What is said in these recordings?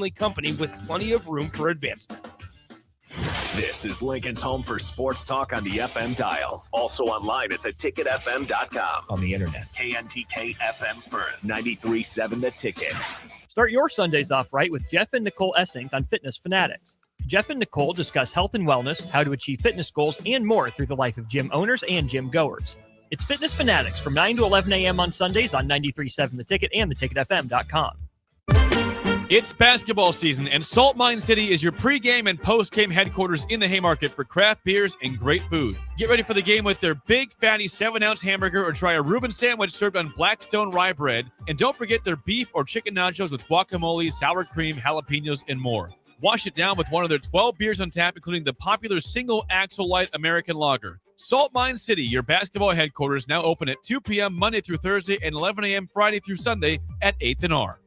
company with plenty of room for advancement. This is Lincoln's home for sports talk on the FM dial. Also online at theticketfm.com. On the internet. KNTK FM Firth, 93.7 The Ticket. Start your Sundays off right with Jeff and Nicole Essink on Fitness Fanatics. Jeff and Nicole discuss health and wellness, how to achieve fitness goals, and more through the life of gym owners and gym goers. It's Fitness Fanatics from 9 to 11 a.m. on Sundays on 93.7 The Ticket and theticketfm.com. It's basketball season, and Salt Mine City is your pregame and postgame headquarters in the Haymarket for craft beers and great food. Get ready for the game with their big, fatty 7-ounce hamburger or try a Reuben sandwich served on Blackstone rye bread. And don't forget their beef or chicken nachos with guacamole, sour cream, jalapenos, and more. Wash it down with one of their 12 beers on tap, including the popular Single Axle Light American Lager. Salt Mine City, your basketball headquarters, now open at 2 p.m. Monday through Thursday and 11 a.m. Friday through Sunday at 8th and R.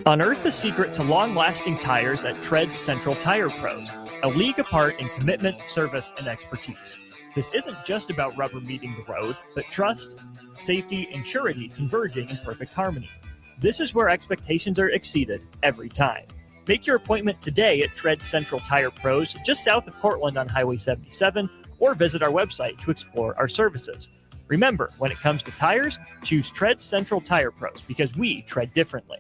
Unearth the secret to long-lasting tires at Tread's Central Tire Pros, a league apart in commitment, service, and expertise. This isn't just about rubber meeting the road, but trust, safety, and surety converging in perfect harmony. This is where expectations are exceeded every time. Make your appointment today at Tread Central Tire Pros, just south of Cortland on Highway 77, or visit our website to explore our services. Remember, when it comes to tires, choose Tread Central Tire Pros because we tread differently.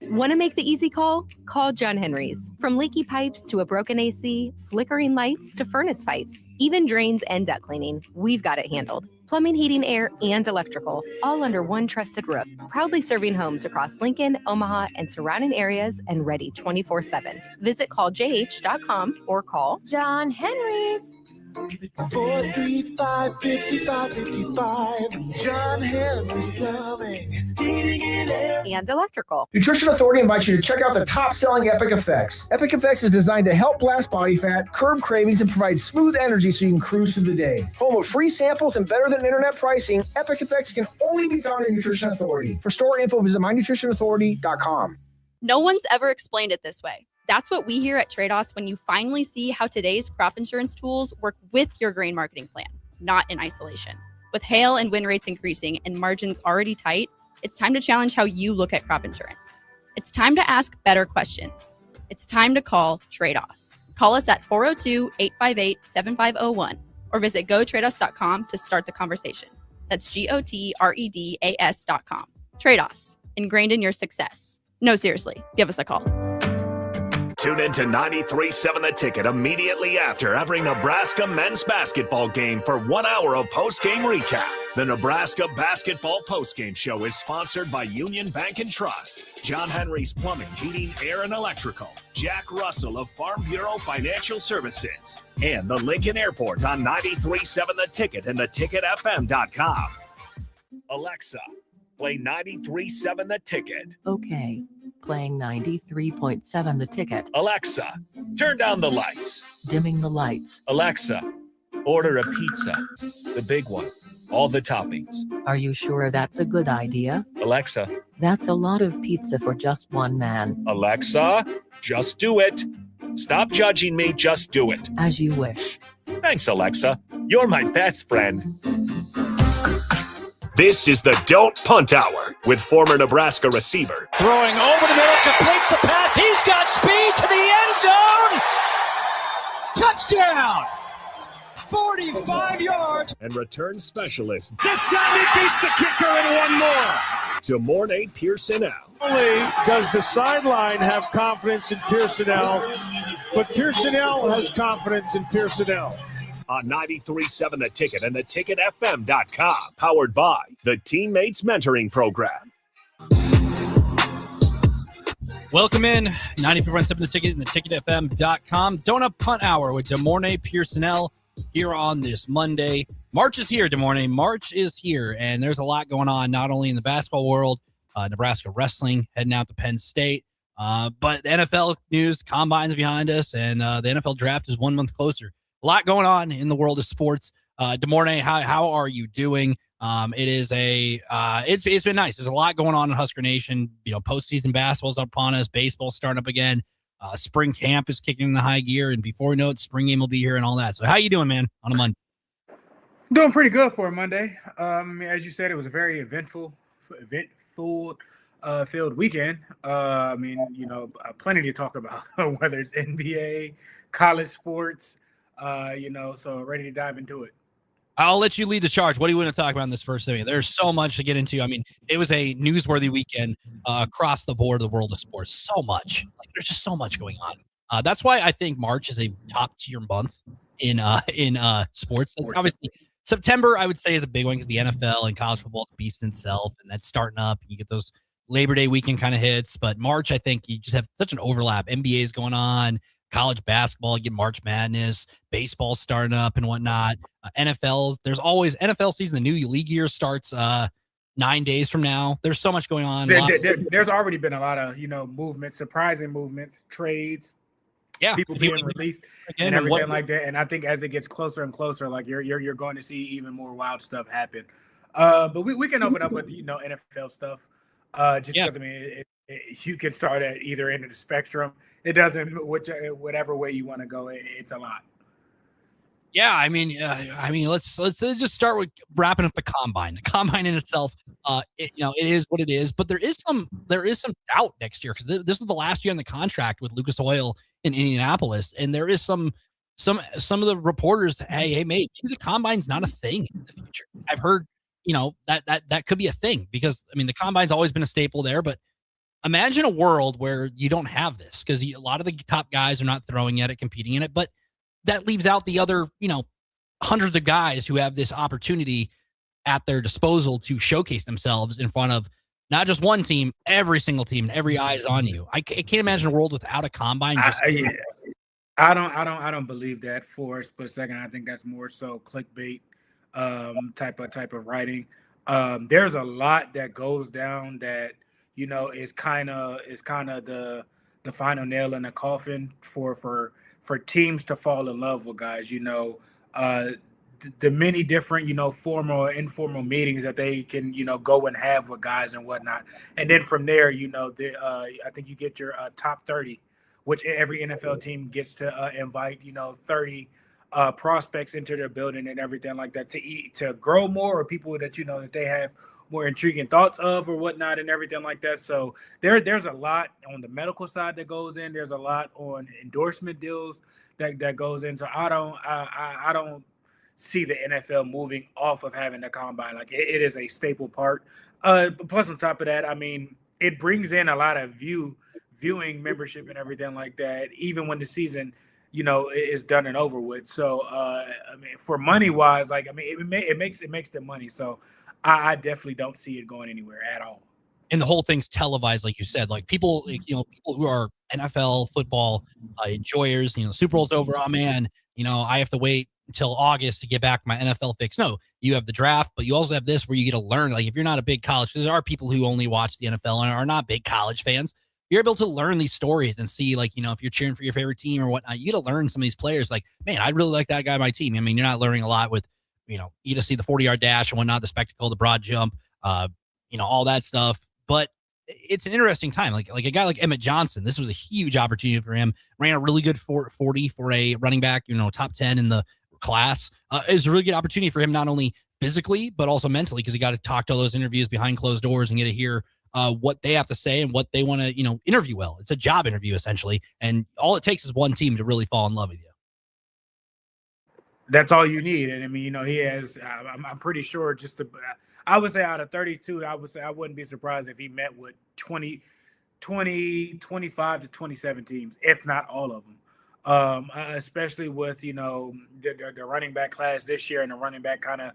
Want to make the easy call? Call John Henry's. From leaky pipes to a broken AC, flickering lights to furnace fights, even drains and duct cleaning, we've got it handled. Plumbing, heating, air, and electrical, all under one trusted roof. Proudly serving homes across Lincoln, Omaha, and surrounding areas and ready 24/7. Visit calljh.com or call John Henry's. 435-5555. John Henry's Plumbing, Heating and Air, and Electrical. Nutrition Authority invites you to check out the top-selling Epic Effects. Epic Effects is designed to help blast body fat, curb cravings, and provide smooth energy so you can cruise through the day. Home of free samples and better than internet pricing, Epic Effects can only be found in Nutrition Authority. For store info, visit mynutritionauthority.com. No one's ever explained it this way. That's what we hear at Trade-Offs when you finally see how today's crop insurance tools work with your grain marketing plan, not in isolation. With hail and wind rates increasing and margins already tight, it's time to challenge how you look at crop insurance. It's time to ask better questions. It's time to call Trade-Offs. Call us at 402-858-7501 or visit gotradeoffs.com to start the conversation. That's GOTREDAS.com. Trade-Offs, ingrained in your success. No, seriously, give us a call. Tune in to 93.7 The Ticket immediately after every Nebraska men's basketball game for 1 hour of post-game recap. The Nebraska Basketball Postgame Show is sponsored by Union Bank and Trust, John Henry's Plumbing, Heating, Air, and Electrical, Jack Russell of Farm Bureau Financial Services, and the Lincoln Airport on 93.7 The Ticket and theticketfm.com. Alexa, play 93.7 The Ticket. Okay. Playing 93.7 The Ticket. Alexa, turn down the lights. Dimming the lights. Alexa, order a pizza. The big one. All the toppings. Are you sure that's a good idea? Alexa. That's a lot of pizza for just one man. Alexa, just do it. Stop judging me, just do it. As you wish. Thanks, Alexa. You're my best friend. This is the Don't Punt Hour with former Nebraska receiver. Throwing over the middle, completes the pass. He's got speed to the end zone. Touchdown! 45 yards. And return specialist. This time he beats the kicker in one more. DeMornay Pierson-El. Only does the sideline have confidence in Pierson-El, but Pierson-El has confidence in Pierson-El. On 93.7 The Ticket and theticketfm.com. Powered by the Teammates Mentoring Program. Welcome in. 93.7 The Ticket and theticketfm.com. Donut Punt Hour with DeMornay Pierson-El here on this Monday. March is here, DeMornay. March is here, and there's a lot going on, not only in the basketball world, Nebraska wrestling heading out to Penn State, but the NFL news, Combine's behind us, and the NFL draft is 1 month closer. A lot going on in the world of sports. DeMornay, how are you doing? It's been nice. There's a lot going on in Husker Nation. You know, postseason basketball's up upon us. Baseball's starting up again. Spring camp is kicking in the high gear, and before we know it, spring game will be here and all that. So how you doing, man, on a Monday? Doing pretty good for a Monday. As you said, it was a very eventful filled weekend. Plenty to talk about, whether it's NBA, college sports, so ready to dive into it. I'll let you lead the charge. What do you want to talk about in this first segment? There's so much to get into. I mean, it was a newsworthy weekend across the board of the world of sports. So much. There's just so much going on. That's why I think March is a top tier month in sports. Obviously, September I would say is a big one because the NFL and college football is a beast in itself, and that's starting up. And you get those Labor Day weekend kind of hits, but March I think you just have such an overlap. NBA is going on. College basketball, you get March Madness, baseball starting up and whatnot. NFL, there's always NFL season. The new league year starts 9 days from now. There's so much going on. There's already been a lot of movement, surprising movements, trades, people being released and everything like that. And I think as it gets closer and closer, like you're going to see even more wild stuff happen. But we can open up with NFL stuff. Because I mean, you can start at either end of the spectrum. It doesn't, whatever way you want to go, it's a lot. Yeah, I mean, let's just start with wrapping up the combine. The combine in itself, it is what it is. But there is some doubt next year because this is the last year on the contract with Lucas Oil in Indianapolis, and there is some of the reporters, hey, mate, maybe the combine's not a thing in the future. I've heard, that could be a thing because I mean the combine's always been a staple there, but imagine a world where you don't have this because a lot of the top guys are not throwing at it, competing in it, but that leaves out the other, hundreds of guys who have this opportunity at their disposal to showcase themselves in front of not just one team, every single team, and every eye is on you. I can't imagine a world without a combine. I don't believe that for a split second. I think that's more so clickbait type of writing. There's a lot that goes down that is kind of the final nail in the coffin for teams to fall in love with guys. The many different formal or informal meetings that they can go and have with guys and whatnot, and then from there I think you get your top 30, which every NFL team gets to invite 30 prospects into their building and everything like that to grow more, or people that that they have more intriguing thoughts of or whatnot and everything like that. So there's a lot on the medical side that goes in. There's a lot on endorsement deals that goes in. So I don't see the NFL moving off of having the combine. Like it is a staple part. Plus on top of that, I mean, it brings in a lot of viewing membership and everything like that, even when the season is done and over with. So I mean, for money wise, like I mean, it makes the money. So I definitely don't see it going anywhere at all. And the whole thing's televised, like you said. Like people who are NFL football enjoyers, Super Bowl's over. Oh man, I have to wait until August to get back my NFL fix. No, you have the draft, but you also have this where you get to learn. Like if you're not a big college, there are people who only watch the NFL and are not big college fans. You're able to learn these stories and see, like, if you're cheering for your favorite team or whatnot, you get to learn some of these players. Like, man, I really like that guy on my team. I mean, you're not learning a lot with, you just see the 40-yard dash and whatnot, the spectacle, the broad jump, all that stuff. But it's an interesting time. Like a guy like Emmett Johnson, this was a huge opportunity for him. Ran a really good 40 for a running back, top 10 in the class. It was a really good opportunity for him, not only physically, but also mentally, because he got to talk to all those interviews behind closed doors and get to hear what they have to say and what they want to, interview well. It's a job interview, essentially. And all it takes is one team to really fall in love with you. That's all you need. And I mean, he has, I'm pretty sure I would say out of 32, I wouldn't be surprised if he met with 25 to 27 teams, if not all of them. Especially with, the running back class this year and the running back kind of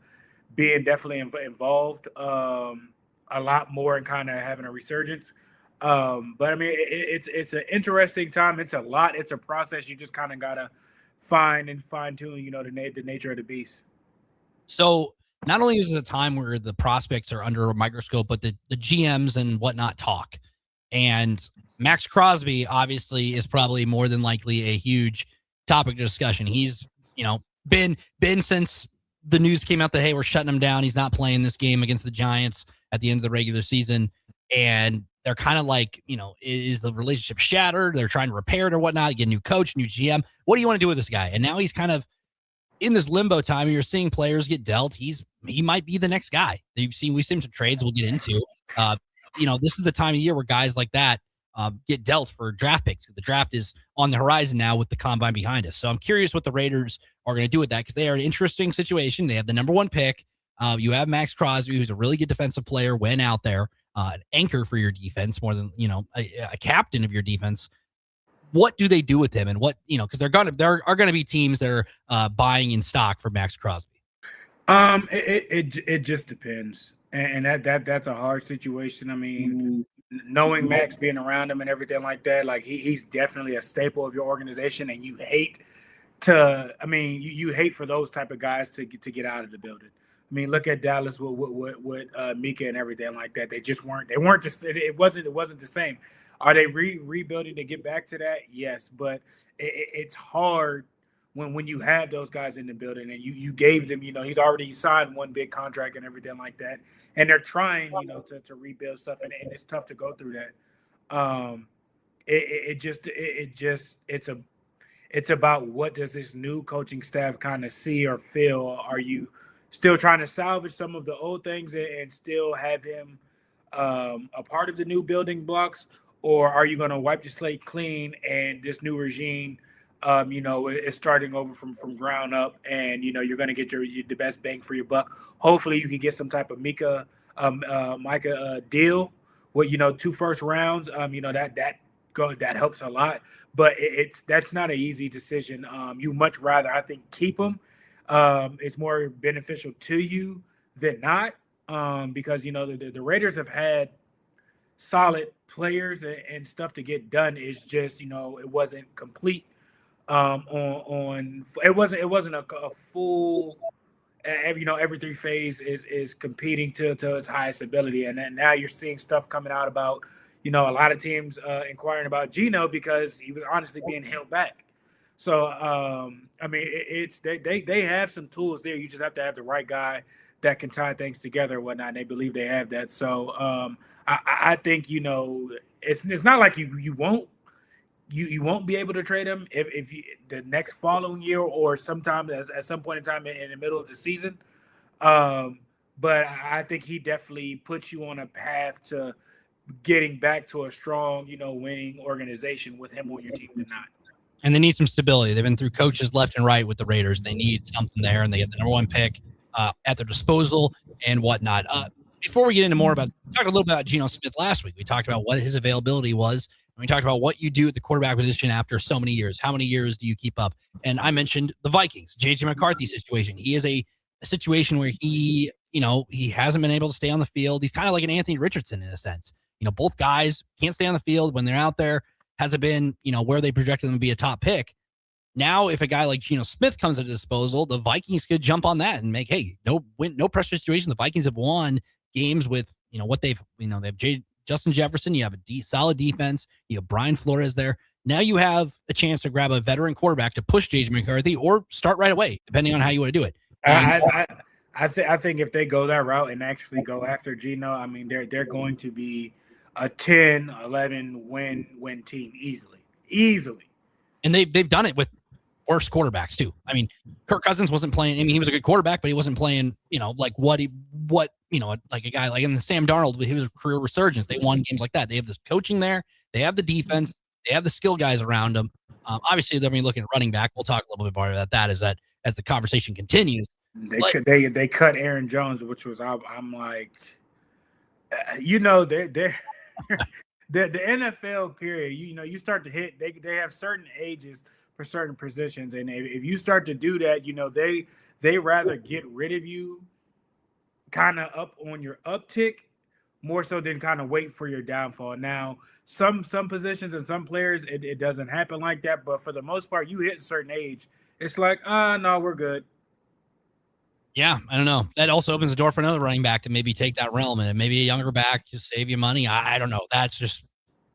being definitely involved a lot more and kind of having a resurgence. But I mean, it's an interesting time. It's a lot. It's a process. You just kind of got to fine tune, the nature of the beast. So not only is it a time where the prospects are under a microscope, but the GMs and whatnot talk. And Max Crosby obviously is probably more than likely a huge topic of discussion. He's, been since the news came out that, hey, we're shutting him down. He's not playing this game against the Giants at the end of the regular season. And they're kind of like, is the relationship shattered? They're trying to repair it or whatnot, get a new coach, new GM. What do you want to do with this guy? And now he's kind of in this limbo time. You're seeing players get dealt. He might be the next guy. We've seen some trades we'll get into. this is the time of year where guys like that get dealt for draft picks. The draft is on the horizon now with the combine behind us. So I'm curious what the Raiders are going to do with that, because they are an interesting situation. They have the number 1 pick. You have Max Crosby, who's a really good defensive player when out there, an anchor for your defense more than, a captain of your defense. What do they do with him? And what, because there are going to be teams that are buying in stock for Max Crosby. It just depends. And that's a hard situation. I mean, knowing Max, being around him and everything like that, like he's definitely a staple of your organization, and you hate you hate for those type of guys to get out of the building. I mean, look at Dallas with Mika and everything like that. They just weren't. They weren't just. It wasn't the same. Are they rebuilding to get back to that? Yes, but it's hard when you have those guys in the building, and you gave them. He's already signed one big contract and everything like that, and they're trying to rebuild stuff, and it's tough to go through that. It's about what does this new coaching staff kind of see or feel. Are you still trying to salvage some of the old things and still have him a part of the new building blocks, or are you going to wipe the slate clean and this new regime, is starting over from ground up, and you're going to get the best bang for your buck. Hopefully, you can get some type of Micah deal with 2 first rounds. That helps a lot, but that's not an easy decision. You much rather, I think, keep him. It's more beneficial to you than not, because the Raiders have had solid players and stuff to get done. It's just it wasn't complete. It wasn't a full. Every 3 phase is competing to its highest ability, and then now you're seeing stuff coming out about a lot of teams inquiring about Geno because he was honestly being held back. So, they have some tools there. You just have to have the right guy that can tie things together and whatnot. And they believe they have that. So, I think, it's not like you won't be able to trade him if the next following year or sometime at some point in time in the middle of the season. But I think he definitely puts you on a path to getting back to a strong, winning organization with him on your team or not. And they need some stability. They've been through coaches left and right with the Raiders. They need something there, and they have the number 1 pick at their disposal and whatnot. Before we get into more we talked a little bit about Geno Smith last week. We talked about what his availability was. And we talked about what you do at the quarterback position after so many years. How many years do you keep up? And I mentioned the Vikings, J.J. McCarthy situation. He is a situation where he hasn't been able to stay on the field. He's kind of like an Anthony Richardson in a sense. Both guys can't stay on the field when they're out there. Hasn't been, where they projected them to be a top pick. Now, if a guy like Geno Smith comes at disposal, the Vikings could jump on that and make, hey, no pressure situation. The Vikings have won games with, what they have Justin Jefferson. You have a solid defense. You have Brian Flores there. Now you have a chance to grab a veteran quarterback to push J.J. McCarthy or start right away, depending on how you want to do it. I think if they go that route and actually go after Geno, they're going to be a 10, 11 win team easily. And they've done it with worse quarterbacks too. Kirk Cousins wasn't playing. He was a good quarterback, but he wasn't playing, like like a guy like in the Sam Darnold, he was a career resurgence. They won games like that. They have this coaching there. They have the defense. They have the skill guys around them. Obviously, they're looking at running back. We'll talk a little bit more about that as the conversation continues. They cut Aaron Jones, which was I'm like, they're the NFL period. You start to hit. They have certain ages for certain positions, and if you start to do that, they rather get rid of you kind of up on your uptick more so than kind of wait for your downfall. Now, some positions and some players, it doesn't happen like that, but for the most part, you hit a certain age, it's like, no, we're good. Yeah, I don't know. That also opens the door for another running back to maybe take that realm, and maybe a younger back to save you money. I don't know. That's just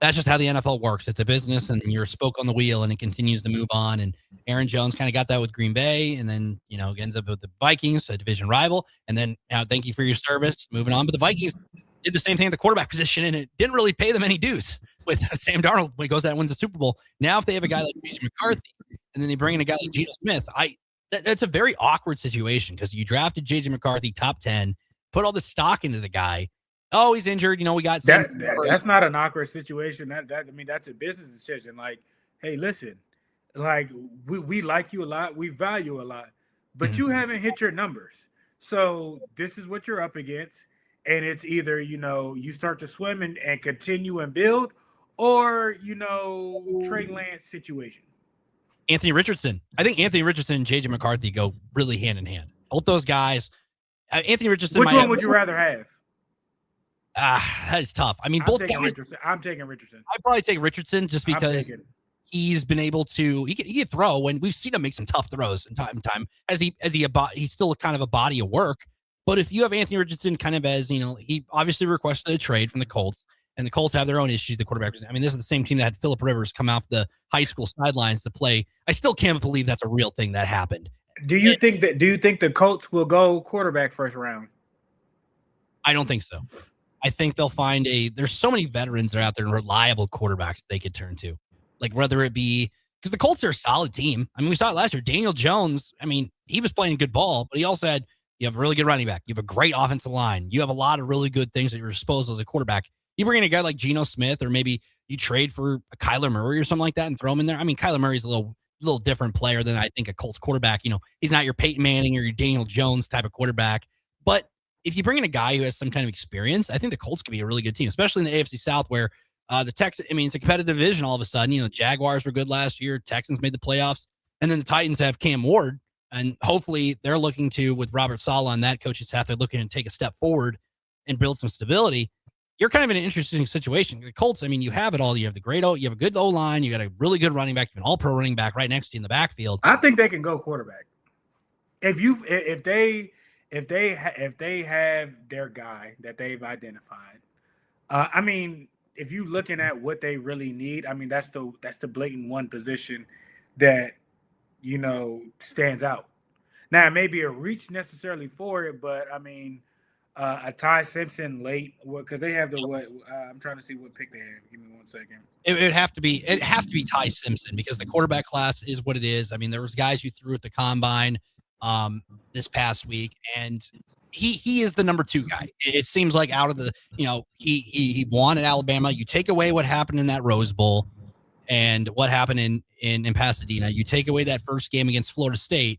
how the NFL works. It's a business, and you're a spoke on the wheel, and it continues to move on. And Aaron Jones kind of got that with Green Bay, and then ends up with the Vikings, a division rival. And then now, thank you for your service. Moving on, but the Vikings did the same thing at the quarterback position, and it didn't really pay them any dues with Sam Darnold when he goes out and wins the Super Bowl. Now, if they have a guy like J.J. McCarthy, and then they bring in a guy like Geno Smith, that's a very awkward situation because you drafted J.J. McCarthy top 10, put all the stock into the guy, Oh, he's injured. We got that's not an awkward situation. That's a business decision. Like, hey, listen, like we like you a lot, we value a lot, but you haven't hit your numbers. So this is what you're up against, and it's either you start to swim and continue and build, or Trey Lance situation. Anthony Richardson. I think Anthony Richardson and JJ McCarthy go really hand in hand. Both those guys. Anthony Richardson. Which one would you rather have? That is tough. I mean, both guys. I'm taking Richardson. I'd probably take Richardson just because he's been able to. He can throw, and we've seen him make some tough throws in time. He's still kind of a body of work. But if you have Anthony Richardson, kind of as he obviously requested a trade from the Colts, and the Colts have their own issues. The quarterback. I mean, this is the same team that had Phillip Rivers come off the high school sidelines to play. I still can't believe that's a real thing that happened. Do you think the Colts will go quarterback first round? I don't think so. I think they'll find there's so many veterans that are out there and reliable quarterbacks they could turn to. Like whether it be because the Colts are a solid team. I mean, we saw it last year. Daniel Jones, I mean, he was playing good ball, but he also had you have a really good running back. You have a great offensive line. You have a lot of really good things at your disposal as a quarterback. You bring in a guy like Geno Smith, or maybe you trade for a Kyler Murray or something like that and throw him in there. I mean, Kyler Murray's a little different player than I think a Colts quarterback. He's not your Peyton Manning or your Daniel Jones type of quarterback, but if you bring in a guy who has some kind of experience, I think the Colts could be a really good team, especially in the AFC South where the Texans, I mean, it's a competitive division all of a sudden. Jaguars were good last year. Texans made the playoffs. And then the Titans have Cam Ward. And hopefully they're looking to, with Robert Saleh on that coaching staff, they're looking to take a step forward and build some stability. You're kind of in an interesting situation. The Colts, I mean, you have it all. You have you have a good O-line. You got a really good running back. You have an all-pro running back right next to you in the backfield. I think they can go quarterback. If they have their guy that they've identified, I mean, if you're looking at what they really need, I mean, that's the blatant one position that stands out. Now, it may be a reach necessarily for it, but I mean, a Ty Simpson late because they have I'm trying to see what pick they have. Give me 1 second. It'd have to be Ty Simpson because the quarterback class is what it is. I mean, there was guys you threw at the combine this past week, and he is the number 2 guy. It seems like out of the he won at Alabama. You take away what happened in that Rose Bowl and what happened in Pasadena. You take away that first game against Florida State.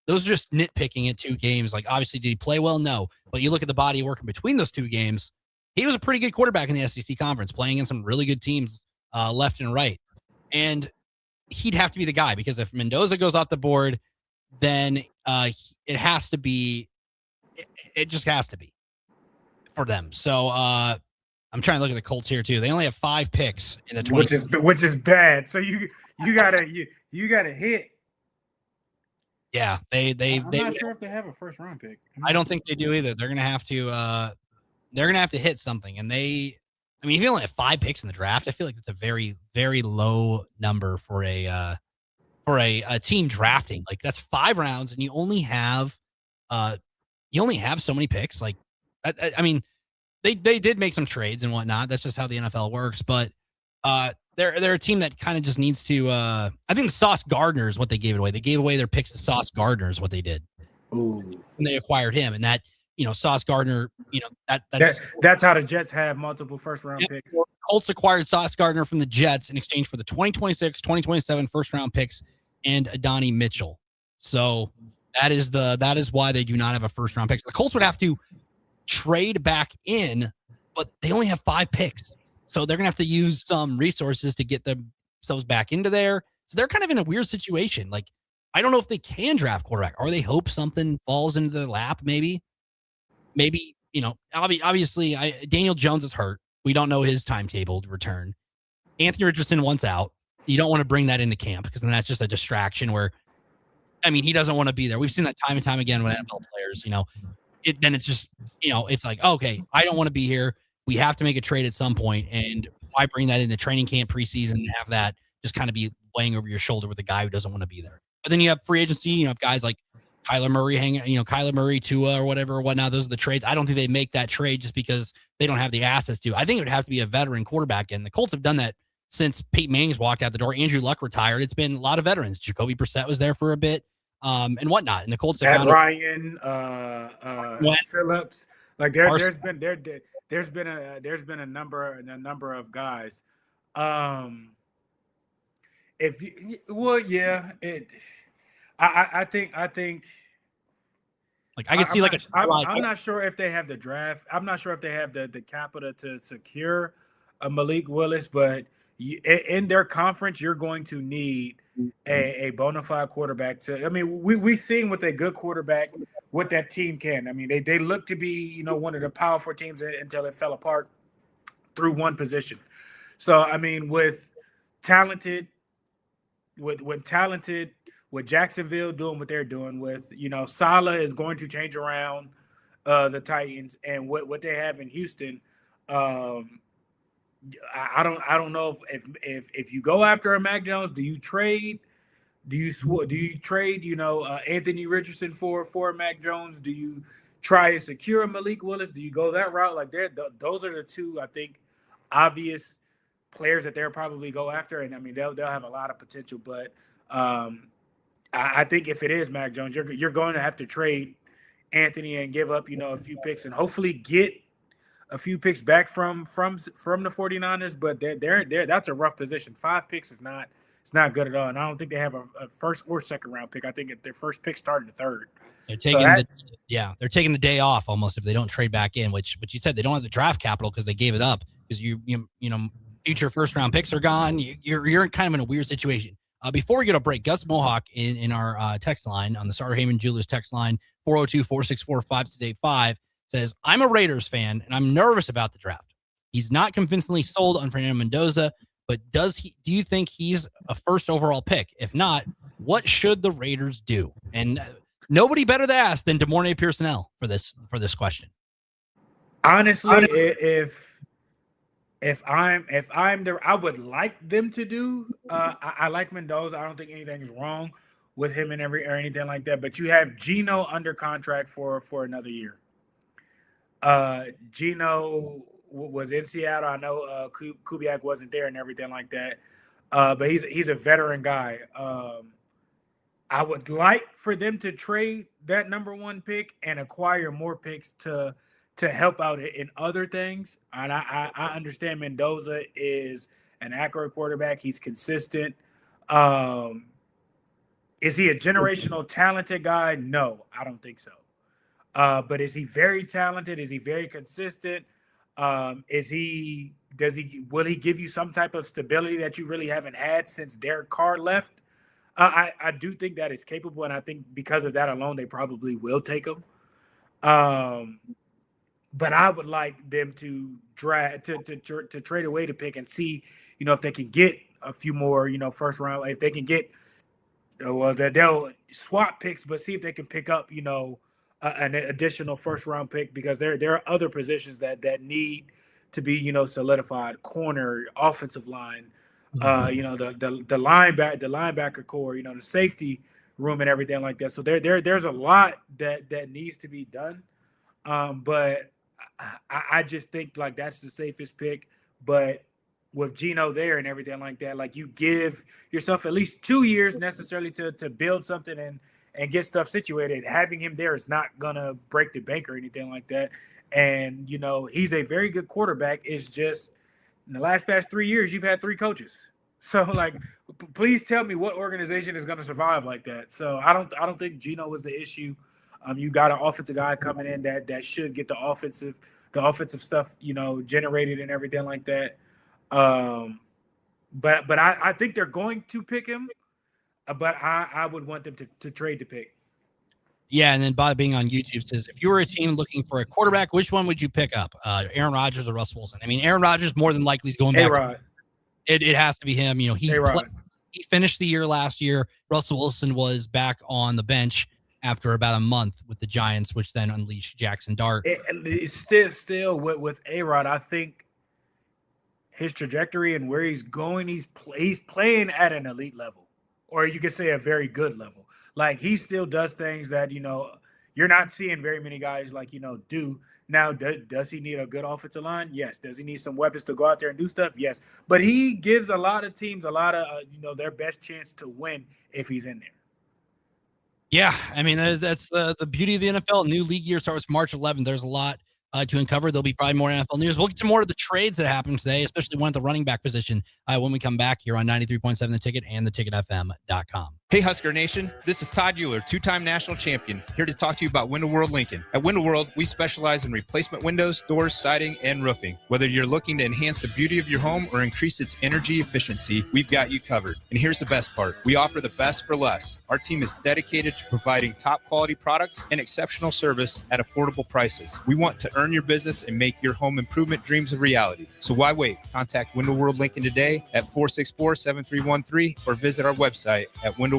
Those are just nitpicking at 2 games. Like, obviously, did he play well? No. But you look at the body of work in between those 2 games, he was a pretty good quarterback in the SEC conference, playing in some really good teams left and right. And he'd have to be the guy because if Mendoza goes off the board, then it has to be – it just has to be for them. So I'm trying to look at the Colts here too. They only have 5 picks in the 20, which is bad. So you gotta hit. Yeah, I'm not sure if they have a first round pick. I don't think they do either. They're gonna have to hit something, and if you only have 5 picks in the draft, I feel like that's a very, very low number for a team drafting. Like that's 5 rounds, and you only have so many picks. Like, I mean, they did make some trades and whatnot. That's just how the NFL works. But they're a team that kind of just needs to. I think Sauce Gardner is what they gave it away. They gave away their picks to Sauce Gardner is what they did. Ooh. And they acquired him, and that Sauce Gardner. That's how the Jets have multiple first round picks. Colts acquired Sauce Gardner from the Jets in exchange for the 2026, 2027 first round picks and Adonai Mitchell. So that is why they do not have a first round pick. So the Colts would have to trade back in, but they only have 5 picks. So they're going to have to use some resources to get themselves back into there. So they're kind of in a weird situation. Like, I don't know if they can draft quarterback or they hope something falls into their lap. Maybe, obviously Daniel Jones is hurt. We don't know his timetable to return. Anthony Richardson wants out. You don't want to bring that into camp because then that's just a distraction where, I mean, he doesn't want to be there. We've seen that time and time again with NFL players, then it's just, it's like, okay, I don't want to be here. We have to make a trade at some point. And why bring that into training camp preseason and have that just kind of be laying over your shoulder with a guy who doesn't want to be there? But then you have free agency, you have guys like Kyler Murray, Tua or whatever, or whatnot. Those are the trades. I don't think they make that trade just because they don't have the assets to. I think it would have to be a veteran quarterback. And the Colts have done that since Peyton Manning's walked out the door. Andrew Luck retired. It's been a lot of veterans. Jacoby Brissett was there for a bit, and whatnot. And the Colts have Ryan, Phillips. Like there's there's been a number of guys. If you, well, yeah, it. I think Like I could see like I'm not sure if they have the draft. I'm not sure if they have the capital to secure a Malik Willis, but in their conference, you're going to need a bona fide quarterback to. I mean, we've seen with a good quarterback what that team can. I mean, they look to be one of the powerful teams until it fell apart through one position. So I mean, with talented with Jacksonville doing what they're doing with, Saleh is going to change around the Titans and what they have in Houston. I don't know if you go after a Mac Jones, do you trade? Do you trade, Anthony Richardson for Mac Jones? Do you try and secure Malik Willis? Do you go that route? Like those are the two, I think, obvious players that they'll probably go after. And I mean, they'll have a lot of potential, but I think if it is Mac Jones, you're going to have to trade Anthony and give up, a few picks and hopefully get a few picks back from the 49ers. But they're that's a rough position. 5 picks is not good at all. And I don't think they have a first or second round pick. I think their first pick started the third. They're taking they're taking the day off almost if they don't trade back in, which you said they don't have the draft capital because they gave it up because you future first round picks are gone. You're kind of in a weird situation. Before we get a break, Gus Mohawk in our text line on the Sartor Heyman Jewelers text line 402-464-5685 says, I'm a Raiders fan and I'm nervous about the draft. He's not convincingly sold on Fernando Mendoza, but do you think he's a first overall pick? If not, what should the Raiders do? And nobody better to ask than DeMornay Pierson-El for this question. Honestly, if I'm there, I would like them to do. I like Mendoza. I don't think anything's wrong with him or anything like that. But you have Geno under contract for another year. Geno was in Seattle. I know Kubiak wasn't there and everything like that. But he's a veteran guy. I would like for them to trade that number 1 pick and acquire more picks to help out in other things. And I understand Mendoza is an accurate quarterback. He's consistent. Is he a generational talented guy? No, I don't think so. But is he very talented? Is he very consistent? Will he give you some type of stability that you really haven't had since Derek Carr left? I do think that is capable, and I think because of that alone, they probably will take him. But I would like them to trade away the pick and see, if they can get a few more, first round. If they can get, they'll swap picks, but see if they can pick up, an additional first round pick because there are other positions that need to be, solidified. Corner, offensive line, the linebacker core, the safety room and everything like that. So there's a lot that needs to be done. But I just think like that's the safest pick. But with Geno there and everything like that, like you give yourself at least 2 years necessarily to build something and get stuff situated. Having him there is not gonna break the bank or anything like that. And he's a very good quarterback. It's just in the past 3 years, you've had 3 coaches. So like, please tell me what organization is going to survive like that. So I don't think Geno was the issue. You got an offensive guy coming in that should get the offensive stuff, generated and everything like that. But I think they're going to pick him. But I would want them to trade the pick. Yeah, and then Bob being on YouTube says, if you were a team looking for a quarterback, which one would you pick up? Aaron Rodgers or Russ Wilson? I mean, Aaron Rodgers more than likely is going back. A-Rod. It has to be him. He finished the year last year. Russell Wilson was back on the bench after about a month with the Giants, which then unleashed Jackson Dart. It's still with A-Rod, I think his trajectory and where he's going, he's playing at an elite level, or you could say a very good level. Like he still does things that, you're not seeing very many guys like, do. Now, does he need a good offensive line? Yes. Does he need some weapons to go out there and do stuff? Yes. But he gives a lot of teams a lot of, their best chance to win if he's in there. Yeah. I mean, that's the beauty of the NFL. New league year starts March 11th. There's a lot to uncover. There'll be probably more NFL news. We'll get to more of the trades that happened today, especially one at the running back position when we come back here on 93.7 The Ticket and theticketfm.com. Hey, Husker Nation. This is Todd Euler, two-time national champion, here to talk to you about Window World Lincoln. At Window World, we specialize in replacement windows, doors, siding, and roofing. Whether you're looking to enhance the beauty of your home or increase its energy efficiency, we've got you covered. And here's the best part. We offer the best for less. Our team is dedicated to providing top-quality products and exceptional service at affordable prices. We want to earn your business and make your home improvement dreams a reality. So why wait? Contact Window World Lincoln today at 464-7313 or visit our website at windowworldlincoln.com.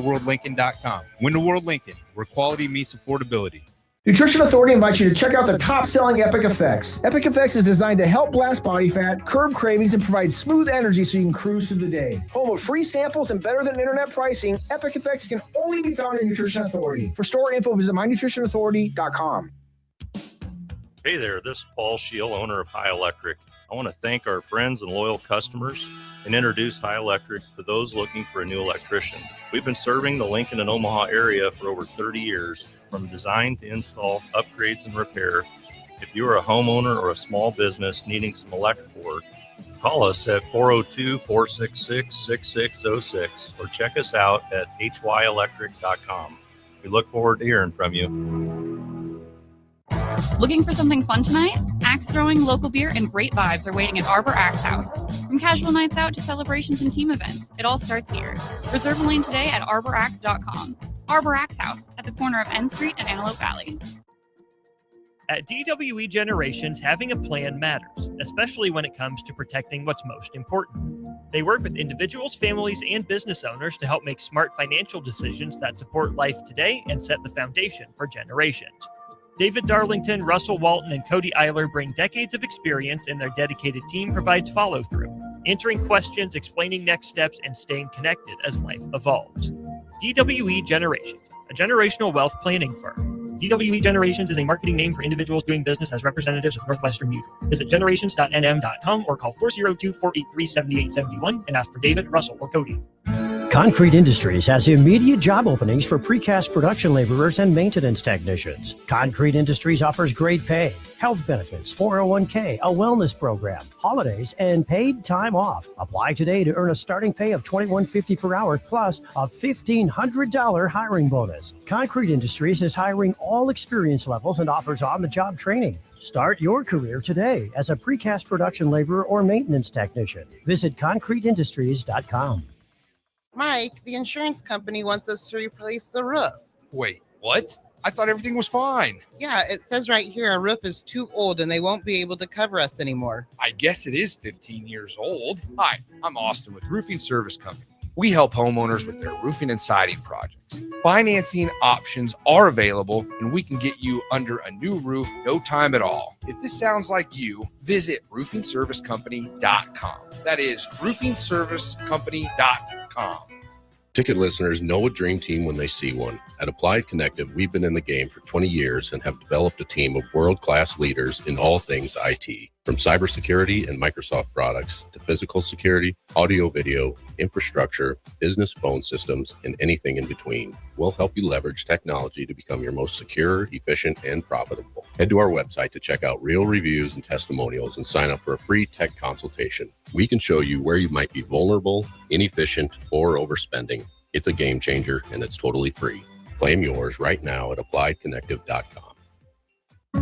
Window World Lincoln, where quality meets affordability. Nutrition Authority invites you to check out the top-selling Epic Effects. Epic Effects is designed to help blast body fat, curb cravings, and provide smooth energy so you can cruise through the day. Home of free samples and better than internet pricing, Epic Effects can only be found in Nutrition Authority. For store info, visit mynutritionauthority.com. Hey there, this is Paul Scheel, owner of High Electric. I want to thank our friends and loyal customers and introduce High Electric for those looking for a new electrician. We've been serving the Lincoln and Omaha area for over 30 years, from design to install, upgrades, and repair. If you are a homeowner or a small business needing some electrical work, call us at 402-466-6606 or check us out at hyelectric.com. We look forward to hearing from you. Looking for something fun tonight? Axe throwing, local beer, and great vibes are waiting at Arbor Axe House. From casual nights out to celebrations and team events, it all starts here. Reserve a lane today at arbораxe.com. Arbor Axe House at the corner of N Street and Antelope Valley. At DWE Generations, having a plan matters, especially when it comes to protecting what's most important. They work with individuals, families, and business owners to help make smart financial decisions that support life today and set the foundation for generations. David Darlington, Russell Walton, and Cody Eiler bring decades of experience, and their dedicated team provides follow-through, answering questions, explaining next steps, and staying connected as life evolves. DWE Generations, a generational wealth planning firm. DWE Generations is a marketing name for individuals doing business as representatives of Northwestern Mutual. Visit generations.nm.com or call 402-483-7871 and ask for David, Russell, or Cody. Concrete Industries has immediate job openings for precast production laborers and maintenance technicians. Concrete Industries offers great pay, health benefits, 401k, a wellness program, holidays, and paid time off. Apply today to earn a starting pay of $21.50 per hour plus a $1,500 hiring bonus. Concrete Industries is hiring all experience levels and offers on-the-job training. Start your career today as a precast production laborer or maintenance technician. Visit concreteindustries.com. Mike, the insurance company wants us to replace the roof. Wait, what? I thought everything was fine. Yeah, it says right here our roof is too old and they won't be able to cover us anymore. I guess it is 15 years old. Hi, I'm Austin with Roofing Service Company. We help homeowners with their roofing and siding projects. Financing options are available, and we can get you under a new roof no time at all. If this sounds like you, visit roofingservicecompany.com. That is roofingservicecompany.com. Ticket listeners know a dream team when they see one. At Applied Connective, we've been in the game for 20 years and have developed a team of world-class leaders in all things IT. From cybersecurity and Microsoft products to physical security, audio-video, infrastructure, business phone systems, and anything in between. We'll help you leverage technology to become your most secure, efficient, and profitable. Head to our website to check out real reviews and testimonials and sign up for a free tech consultation. We can show you where you might be vulnerable, inefficient, or overspending. It's a game changer, and it's totally free. Claim yours right now at appliedconnective.com.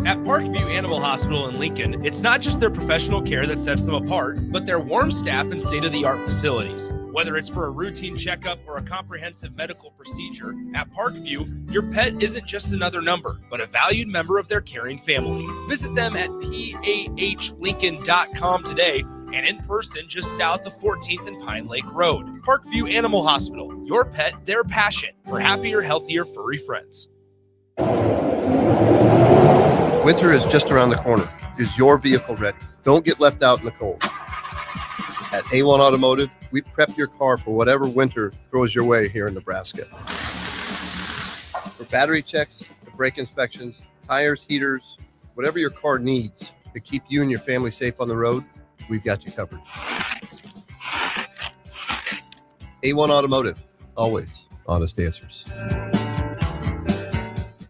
At Parkview Animal Hospital in Lincoln, it's not just their professional care that sets them apart, but their warm staff and state-of-the-art facilities. Whether it's for a routine checkup or a comprehensive medical procedure, at Parkview, your pet isn't just another number, but a valued member of their caring family. Visit them at pahlincoln.com today and in person just south of 14th and Pine Lake Road. Parkview Animal Hospital, your pet, their passion for happier, healthier, furry friends. Winter is just around the corner. Is your vehicle ready? Don't get left out in the cold. At A1 Automotive, we prep your car for whatever winter throws your way here in Nebraska. For battery checks, to brake inspections, tires, heaters, whatever your car needs to keep you and your family safe on the road, we've got you covered. A1 Automotive, always honest answers.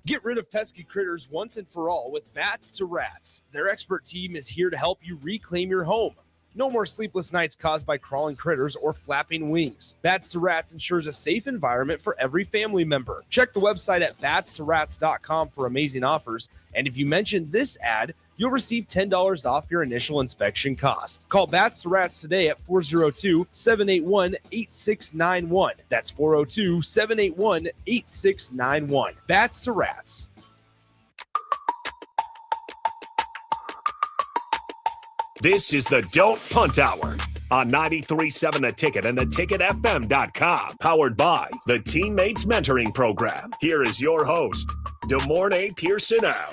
Get rid of pesky critters once and for all with Bats to Rats. Their expert team is here to help you reclaim your home. No more sleepless nights caused by crawling critters or flapping wings. Bats to Rats ensures a safe environment for every family member. Check the website at batstoRats.com for amazing offers. And if you mention this ad, you'll receive $10 off your initial inspection cost. Call Bats to Rats today at 402-781-8691. That's 402-781-8691. Bats to Rats. This is the Don't Punt Hour on 93.7 The Ticket and theticketfm.com. Powered by the Teammates Mentoring Program. Here is your host, DeMornay Pierson-El.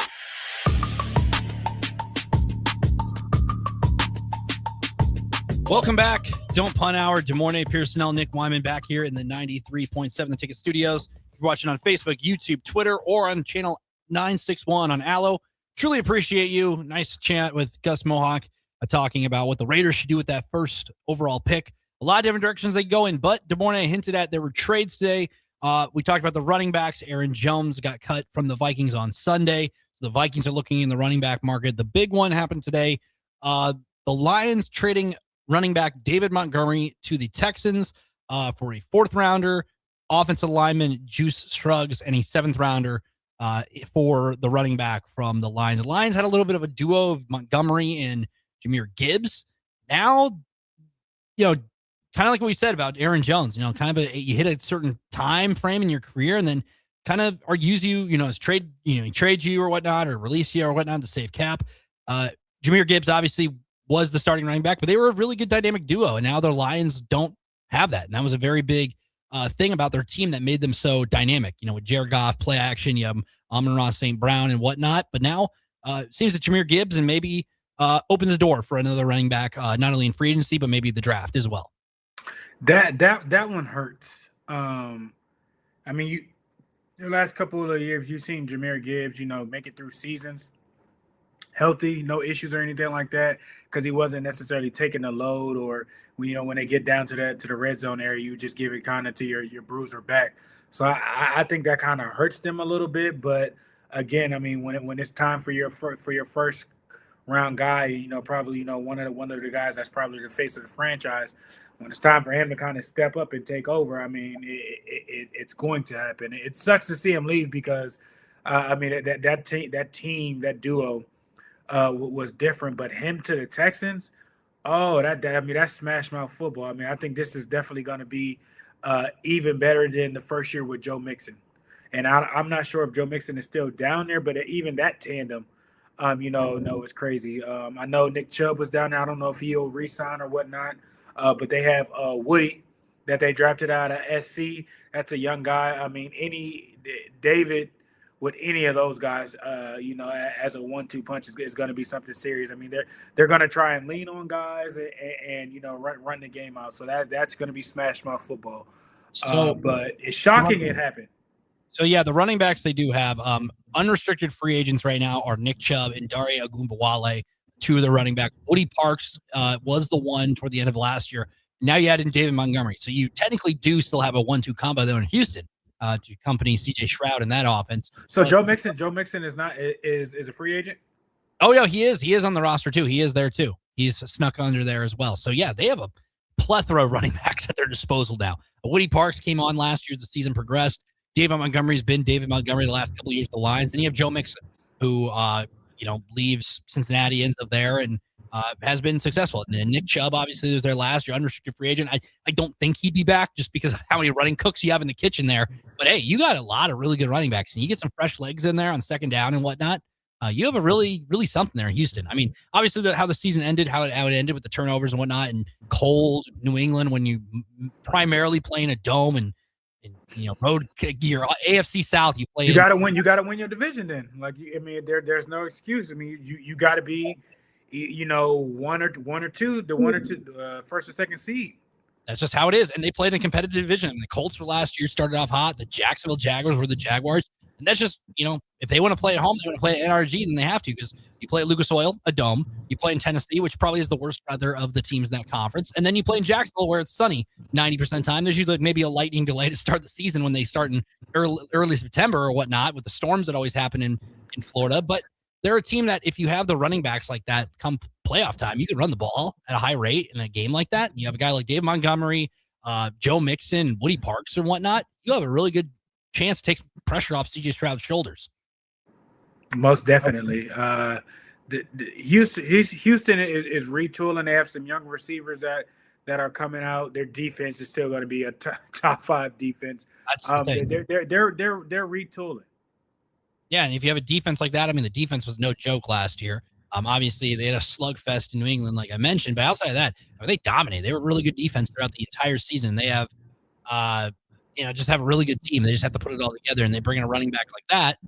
Welcome back. Don't Punt Hour. DeMornay Pierson-El, Nick Wyman back here in the 93.7 The Ticket studios. If you're watching on Facebook, YouTube, Twitter, or on channel 961 on Allo. Truly appreciate you. Nice chat with Gus Mohawk talking about what the Raiders should do with that first overall pick. A lot of different directions they go in, but DeMornay hinted at there were trades today. We talked about the running backs. Aaron Jones got cut from the Vikings on Sunday. So the Vikings are looking in the running back market. The big one happened today. The Lions trading running back David Montgomery to the Texans for a 4th rounder, offensive lineman Juice Scruggs, and a 7th rounder for the running back from the Lions. The Lions had a little bit of a duo of Montgomery and Jahmyr Gibbs. Now, kind of like what we said about Aaron Jones, kind of you hit a certain time frame in your career and then kind of or use you, as trade, he trades you or whatnot, or release you or whatnot to save cap. Jahmyr Gibbs obviously was the starting running back, but they were a really good dynamic duo. And now the Lions don't have that. And that was a very big thing about their team that made them so dynamic, with Jared Goff, play action, you have Amon-Ra St. Brown and whatnot. But now it seems that Jahmyr Gibbs and maybe opens the door for another running back, not only in free agency, but maybe the draft as well. That one hurts. The last couple of years, you've seen Jahmyr Gibbs, make it through seasons healthy, no issues or anything like that, because he wasn't necessarily taking the load, or when they get down to the red zone area, you just give it kind of to your bruiser back. So I think that kind of hurts them a little bit. But again, when it's time for your first round guy, probably one of the guys that's probably the face of the franchise, when it's time for him to kind of step up and take over, it's going to happen. It sucks to see him leave because that duo was different, but him to the Texans, that's smash mouth football. I think this is definitely going to be even better than the first year with Joe Mixon. And I'm not sure if Joe Mixon is still down there, but even that tandem, it's crazy. I know Nick Chubb was down there. I don't know if he'll re-sign or whatnot, but they have Woody that they drafted out of SC. That's a young guy. Any David with any of those guys, as a 1-2 punch is going to be something serious. They're going to try and lean on guys and run the game out. So that's going to be smash mouth football. But it's shocking it happened. So yeah, the running backs they do have unrestricted free agents right now are Nick Chubb and Dare Ogunbowale, 2 of the running back. Woody Parks was the one toward the end of last year. Now you add in David Montgomery, so you technically do still have a 1-2 combo there in Houston. To accompany CJ Stroud in that offense. So Joe Mixon is a free agent? Oh yeah, he is. He is on the roster too. He is there too. He's snuck under there as well. So yeah, they have a plethora of running backs at their disposal now. Woody Parks came on last year as the season progressed. David Montgomery's been David Montgomery the last couple of years with the Lions. Then you have Joe Mixon, who leaves Cincinnati, ends up there, and has been successful. And Nick Chubb obviously was there last year, unrestricted free agent. I don't think he'd be back just because of how many running cooks you have in the kitchen there. But hey, you got a lot of really good running backs, and you get some fresh legs in there on second down and whatnot. You have a really, really something there in Houston. Obviously how the season ended, how it ended with the turnovers and whatnot, and cold New England when you primarily play in a dome and road your AFC South. You got to win. You got to win your division. Then, there's no excuse. You got to be, one or two, first or second seed. That's just how it is. And they played in a competitive division. The Colts were last year, started off hot. The Jacksonville Jaguars were the Jaguars. And And that's just, if they want to play at home, they want to play at NRG, then they have to, because you play at Lucas Oil, a dome. You play in Tennessee, which probably is the worst weather of the teams in that conference. And then you play in Jacksonville, where it's sunny 90% of the time. There's usually maybe a lightning delay to start the season when they start in early September or whatnot, with the storms that always happen in Florida. But they're a team that, if you have the running backs like that come playoff time, you can run the ball at a high rate in a game like that. You have a guy like Dave Montgomery, Joe Mixon, Woody Parks, and whatnot. You have a really good chance to take pressure off CJ Stroud's shoulders. Most definitely. Houston is retooling. They have some young receivers that are coming out. Their defense is still going to be a top 5 defense. That's the thing. They're retooling. Yeah, and if you have a defense like that, I mean, the defense was no joke last year. Obviously, they had a slugfest in New England, like I mentioned. But outside of that, they dominated. They were a really good defense throughout the entire season. They have, just have a really good team. They just have to put it all together, and they bring in a running back like that.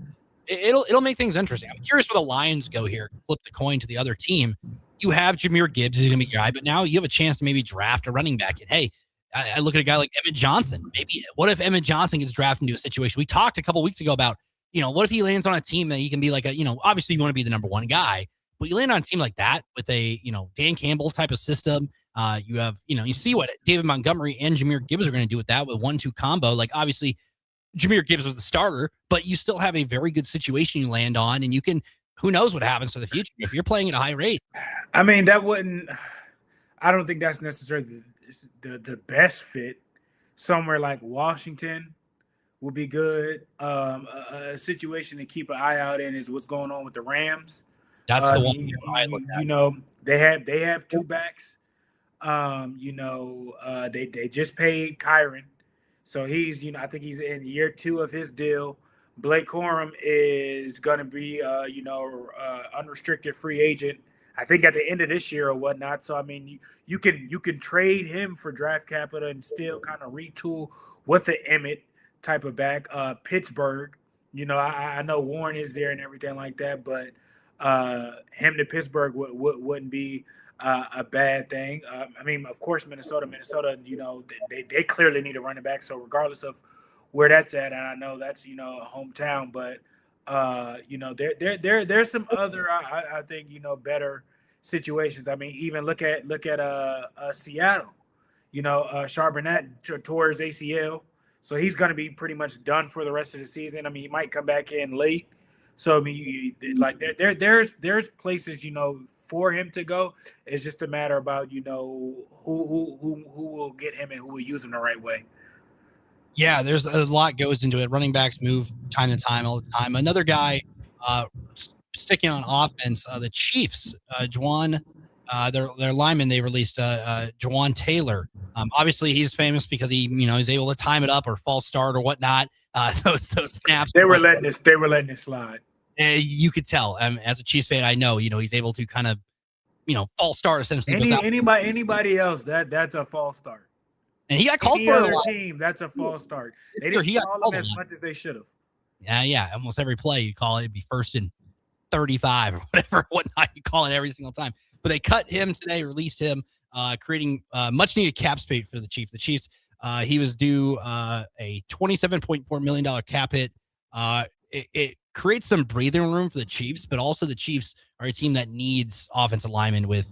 It'll make things interesting. I'm curious where the Lions go here. Flip the coin to the other team. You have Jahmyr Gibbs, who's going to be your guy, but now you have a chance to maybe draft a running back. And hey, I look at a guy like Emmett Johnson. Maybe what if Emmett Johnson gets drafted into a situation? We talked a couple weeks ago about, what if he lands on a team that he can be like obviously you want to be the number one guy, but you land on a team like that with a, Dan Campbell type of system. You have, you see what David Montgomery and Jahmyr Gibbs are going to do with that, with 1-2 combo. Like, obviously, Jahmyr Gibbs was the starter, but you still have a very good situation you land on, and you can, who knows what happens for the future if you're playing at a high rate. I mean, I don't think that's necessarily the best fit. Somewhere like Washington will be good. A situation to keep an eye out in is what's going on with the Rams. That's the one. They have 2 backs. They just paid Kyron. So he's, I think he's in year 2 of his deal. Blake Corum is going to be, unrestricted free agent, I think at the end of this year or whatnot. So, I mean, you can trade him for draft capital and still kind of retool with the Emmett type of back. Pittsburgh, I know Warren is there and everything like that, but him to Pittsburgh wouldn't be a bad thing. I mean, of course, Minnesota, they clearly need a running back. So regardless of where that's at, and I know that's, a hometown, but there's some other, I think, better situations. I mean, even look at Seattle. Charbonnet tore his ACL, so he's going to be pretty much done for the rest of the season. I mean, he might come back in late. So I mean, there's places for him to go. It's just a matter about who will get him and who will use him the right way. Yeah, there's a lot goes into it. Running backs move time to time, all the time. Another guy sticking on offense, the Chiefs, Juwan, their lineman, they released Juwan Taylor. Obviously, he's famous because he, he's able to time it up or false start or whatnot. Those snaps. They were letting it slide. You could tell. As a Chiefs fan, I know, he's able to kind of, false start essentially. Anybody else, that's a false start. And he got called Any for other a lot. team, that's a false start. They didn't call him as much as they should have. Yeah. Almost every play you call it, it'd be 1st and 35 or whatnot. You call it every single time. But they cut him today, released him, creating much needed cap space for the Chiefs. The Chiefs, he was due a $27.4 million cap hit. It creates some breathing room for the Chiefs, but also the Chiefs are a team that needs offensive linemen with,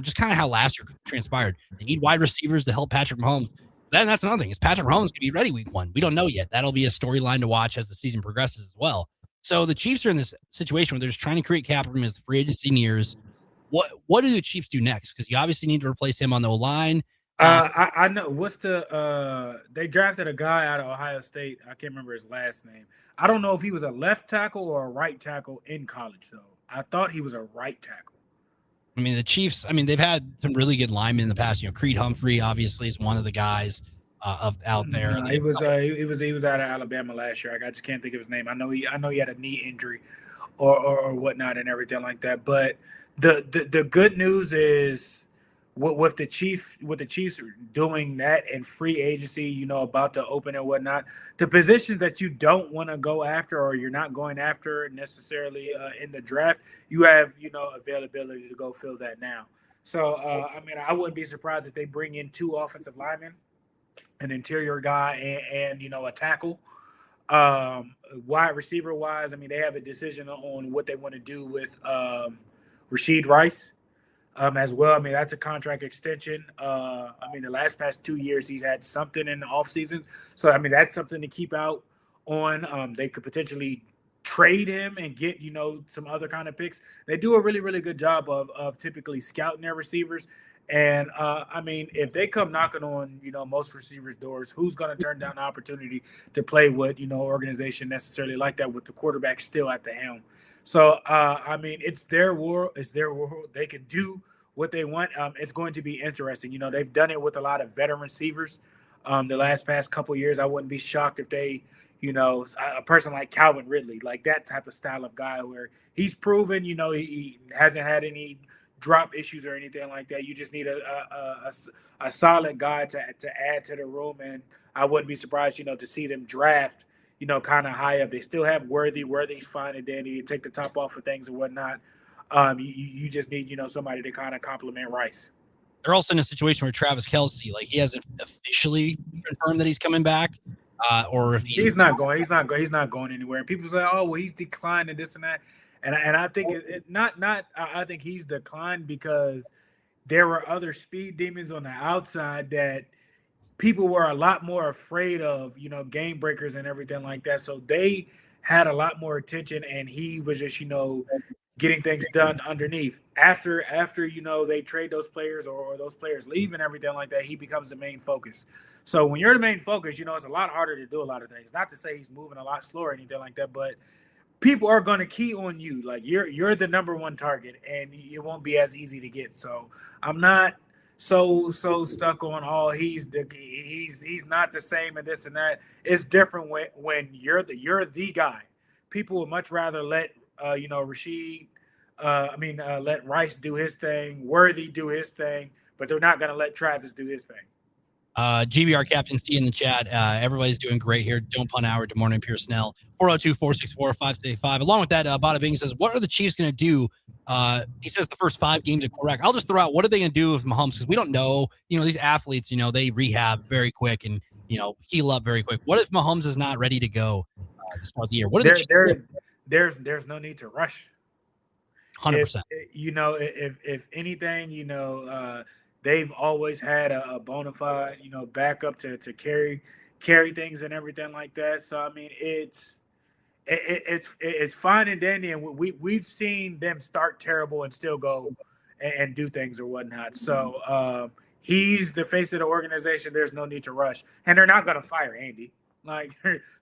just kind of how last year transpired. They need wide receivers to help Patrick Mahomes. Then that's another thing. Is Patrick Mahomes going to be ready week 1? We don't know yet. That'll be a storyline to watch as the season progresses as well. So the Chiefs are in this situation where they're just trying to create cap room as the free agency nears. What do the Chiefs do next? Because you obviously need to replace him on the line. I know. What's they drafted a guy out of Ohio State. I can't remember his last name. I don't know if he was a left tackle or a right tackle in college, though. I thought he was a right tackle. I mean, the Chiefs, they've had some really good linemen in the past. Creed Humphrey, obviously, is one of the guys out there. He was out of Alabama last year. I just can't think of his name. I know he had a knee injury or whatnot and everything like that. But the good news is with the Chiefs doing that and free agency, about to open and whatnot, the positions that you don't want to go after or you're not going after necessarily in the draft, you have, availability to go fill that now. So, I wouldn't be surprised if they bring in 2 offensive linemen, an interior guy and a tackle. Wide receiver wise, I mean, they have a decision on what they want to do with Rashid Rice as well. I mean, that's a contract extension. I mean, the past 2 years, he's had something in the offseason. So, I mean, that's something to keep out on. They could potentially trade him and get, some other kind of picks. They do a really, really good job of typically scouting their receivers. And, I mean, if they come knocking on, most receivers' doors, who's going to turn down the opportunity to play with, organization necessarily like that with the quarterback still at the helm? So, I mean, it's their world. It's their world. They can do what they want. It's going to be interesting. They've done it with a lot of veteran receivers the past couple of years. I wouldn't be shocked if they, a person like Calvin Ridley, like that type of style of guy where he's proven, he hasn't had any drop issues or anything like that. You just need a solid guy to add to the room. And I wouldn't be surprised, to see them draft, kind of high up. They still have Worthy's fine and dandy to take the top off of things and whatnot. You just need, somebody to kind of complement Rice. They're also in a situation where Travis Kelce, like he hasn't officially confirmed that he's coming back. Or if he's not going anywhere. And people say, oh, well, he's declined and this and that. And I think I think he's declined because there were other speed demons on the outside that people were a lot more afraid of, game breakers and everything like that. So they had a lot more attention, and he was just, getting things done underneath. After they trade those players or those players leave and everything like that, he becomes the main focus. So when you're the main focus, it's a lot harder to do a lot of things. Not to say he's moving a lot slower or anything like that, but people are going to key on you. Like you're the number one target, and it won't be as easy to get. So I'm not so stuck on he's not the same and this and that. It's different when you're the guy. People would much rather let let Rice do his thing, Worthy do his thing, but they're not going to let Travis do his thing. GBR Captain C in the chat. Everybody's doing great here. Don't Punt Hour. Good morning, Pierson-El. 402-464-565. Along with that, Bada Bing says, what are the Chiefs going to do? He says the first 5 games at quarterback. I'll just throw out, what are they going to do with Mahomes? Because we don't know. These athletes, they rehab very quick and, heal up very quick. What if Mahomes is not ready to go to start the year? What are the Chiefs doing? There's no need to rush. 100%. If anything, they've always had a bona fide, backup to carry things and everything like that. So I mean, it's fine and dandy, and we've seen them start terrible and still go and do things or whatnot. So he's the face of the organization. There's no need to rush, and they're not going to fire Andy.